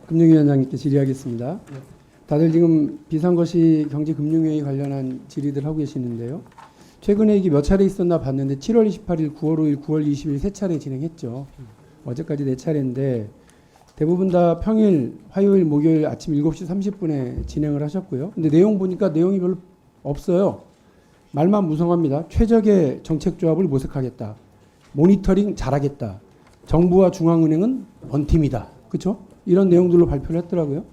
금융위원장님께 질의하겠습니다. 다들 지금 비상거시 경제금융회의 관련한 질의들 하고 계시는데요. 최근에 이게 몇 차례 있었나 봤는데 7월 28일, 9월 5일, 9월 20일 세 차례 진행했죠. 어제까지 네 차례인데 대부분 다 평일, 화요일, 목요일 아침 7시 30분에 진행을 하셨고요. 근데 내용 보니까 내용이 별로 없어요. 말만 무성합니다. 최적의 정책조합을 모색하겠다. 모니터링 잘하겠다. 정부와 중앙은행은 원팀이다. 그렇죠? 이런 내용들로 발표를 했더라고요.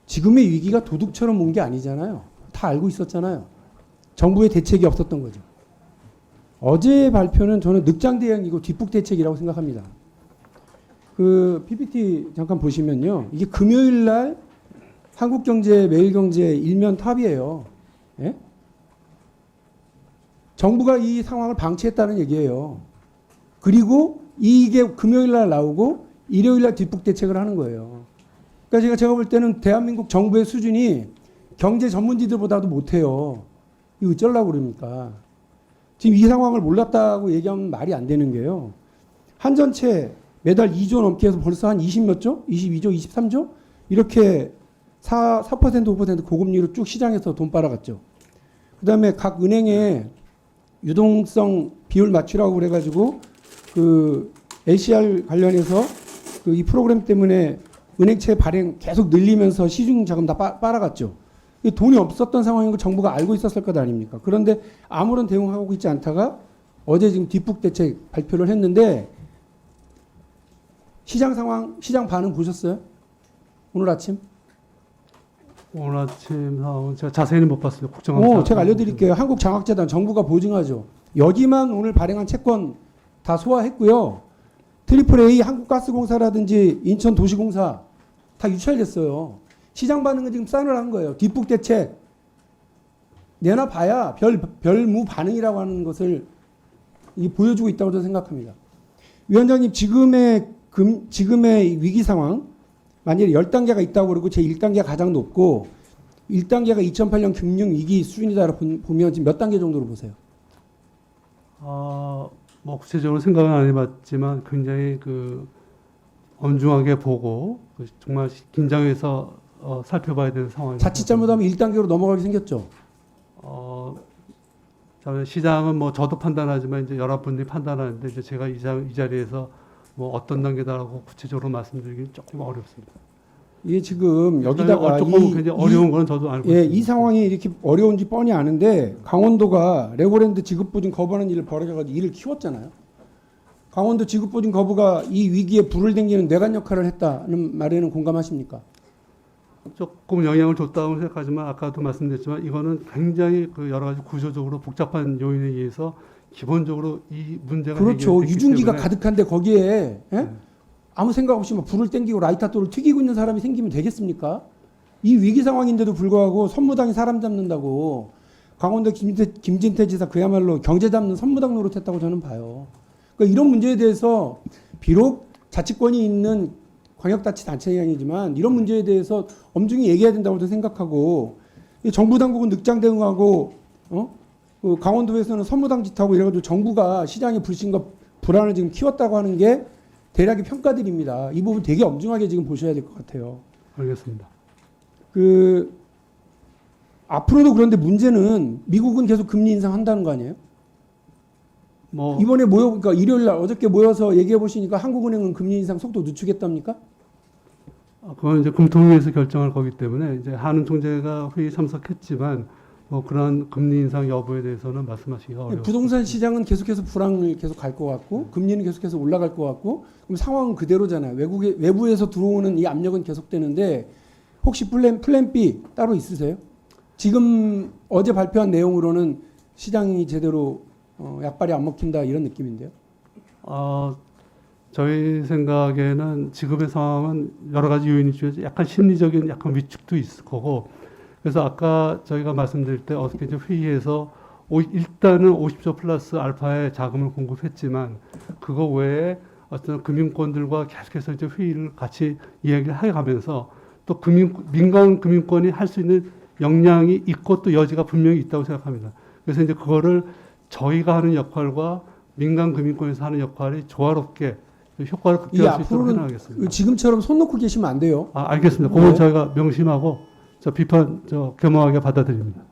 지금의 위기가 도둑처럼 온 게 아니잖아요. 다 알고 있었잖아요. 정부의 대책이 없었던 거죠. 어제 발표는 저는 늑장대응이고 뒷북대책이라고 생각합니다. 그 PPT 잠깐 보시면요. 이게 금요일 날 한국경제, 매일경제 일면 탑이에요. 예? 정부가 이 상황을 방치했다는 얘기예요. 그리고 이게 금요일 날 나오고 일요일 날 뒷북대책을 하는 거예요. 그러니까 제가 볼 때는 대한민국 정부의 수준이 경제 전문지들보다도 못해요. 이거 어쩌려고 그럽니까? 지금 이 상황을 몰랐다고 얘기하면 말이 안 되는 게요. 한전채 매달 2조 넘게 해서 벌써 한 20몇 조? 22조, 23조? 이렇게 4%, 5% 고금리로 쭉 시장에서 돈 빨아갔죠. 그 다음에 각 은행에 유동성 비율 맞추라고 그래가지고 그 LCR 관련해서 그 이 프로그램 때문에 은행채 발행 계속 늘리면서 시중 자금 다 빨아갔죠. 돈이 없었던 상황인 걸 정부가 알고 있었을 것 아닙니까? 그런데 아무런 대응하고 있지 않다가 어제 지금 뒷북 대책 발표를 했는데 시장 상황, 시장 반응 보셨어요? 오늘 아침? 오늘 아침 상황은 제가 자세히는 못 봤습니다. 국정감사. 제가 알려드릴게요. 한국장학재단 정부가 보증하죠. 여기만 오늘 발행한 채권 다 소화했고요. 트리플 A 한국가스공사라든지 인천도시공사 다 유찰됐어요. 시장 반응은 지금 싸늘한 거예요. 뒷북 대책 내놔봐야 별무 반응이라고 하는 것을 보여주고 있다고 저는 생각합니다. 위원장님 지금의 위기 상황 만약에 10단계가 있다고 그러고 제 1단계가 가장 높고 1단계가 2008년 금융위기 수준이다 보면 지금 몇 단계 정도로 보세요? 뭐 구체적으로 생각은 안 해봤지만 굉장히 그 엄중하게 보고 정말 긴장해서 살펴봐야 되는 상황입니다. 자칫 잘못하면 1단계로 넘어가게 생겼죠. 시장은 뭐 저도 판단하지만 이제 여러분들이 판단하는데 이제 제가 이 자리에서 뭐 어떤 단계다라고 구체적으로 말씀드리기는 조금 어렵습니다. 이게 지금 여기다가 조금 굉장히 어려운 거는 저도 알고 있습니다. 이 상황이 이렇게 어려운지 뻔히 아는데 강원도가 레고랜드 지급보증 거부하는 일을 벌여가지고 일을 키웠잖아요. 강원도 지급보증 거부가 이 위기에 불을 댕기는 뇌관 역할을 했다는 말에는 공감하십니까? 조금 영향을 줬다고 생각하지만 아까도 말씀드렸지만 이거는 굉장히 그 여러 가지 구조적으로 복잡한 요인에 의해서 기본적으로 이 문제가 그렇죠. 유증기가 때문에. 가득한데 거기에 아무 생각 없이 막 불을 땡기고 라이터도를 튀기고 있는 사람이 생기면 되겠습니까? 이 위기 상황인데도 불구하고 선무당이 사람 잡는다고 강원도 김진태 지사 그야말로 경제 잡는 선무당 노릇했다고 저는 봐요. 그러니까 이런 문제에 대해서 비록 자치권이 있는 광역자치단체가 아니지만 이런 문제에 대해서 엄중히 얘기해야 된다고 생각하고 정부 당국은 늑장 대응하고 그 강원도에서는 선무당 짓하고 이래가지고 정부가 시장의 불신과 불안을 지금 키웠다고 하는 게 대략의 평가들입니다. 이 부분 되게 엄중하게 지금 보셔야 될 것 같아요. 알겠습니다. 앞으로도 그런데 문제는 미국은 계속 금리 인상한다는 거 아니에요? 이번에 그러니까 일요일 날 어저께 모여서 얘기해 보시니까 한국은행은 금리 인상 속도 늦추겠답니까? 그건 이제 금통위에서 결정할 거기 때문에 이제 한은 총재가 회의 참석했지만 뭐 그런 금리 인상 여부에 대해서는 말씀하시기가 어렵습니다. 부동산 시장은 계속해서 불황을 계속 갈 것 같고 금리는 계속해서 올라갈 것 같고 그럼 상황은 그대로잖아요. 외부에서 들어오는 이 압력은 계속되는데 혹시 플랜 B 따로 있으세요? 지금 어제 발표한 내용으로는 시장이 제대로 약발이 안 먹힌다 이런 느낌인데요. 저희 생각에는 지금의 상황은 여러 가지 요인이 중에서 약간 심리적인 약간 위축도 있을 거고 그래서 아까 저희가 말씀드릴 때 어떻게 이제 회의에서 일단은 50조 플러스 알파의 자금을 공급했지만 그거 외에 어떤 금융권들과 계속해서 이제 회의를 같이 이야기를 해가면서 또 민간 금융권이 할 수 있는 역량이 있고 또 여지가 분명히 있다고 생각합니다. 그래서 이제 그거를 저희가 하는 역할과 민간 금융권에서 하는 역할이 조화롭게 효과를 이 극대화할 수 있도록 앞으로는 해나가겠습니다. 지금처럼 손 놓고 계시면 안 돼요. 알겠습니다. 그건 네. 저희가 명심하고 비판 겸허하게 받아들입니다.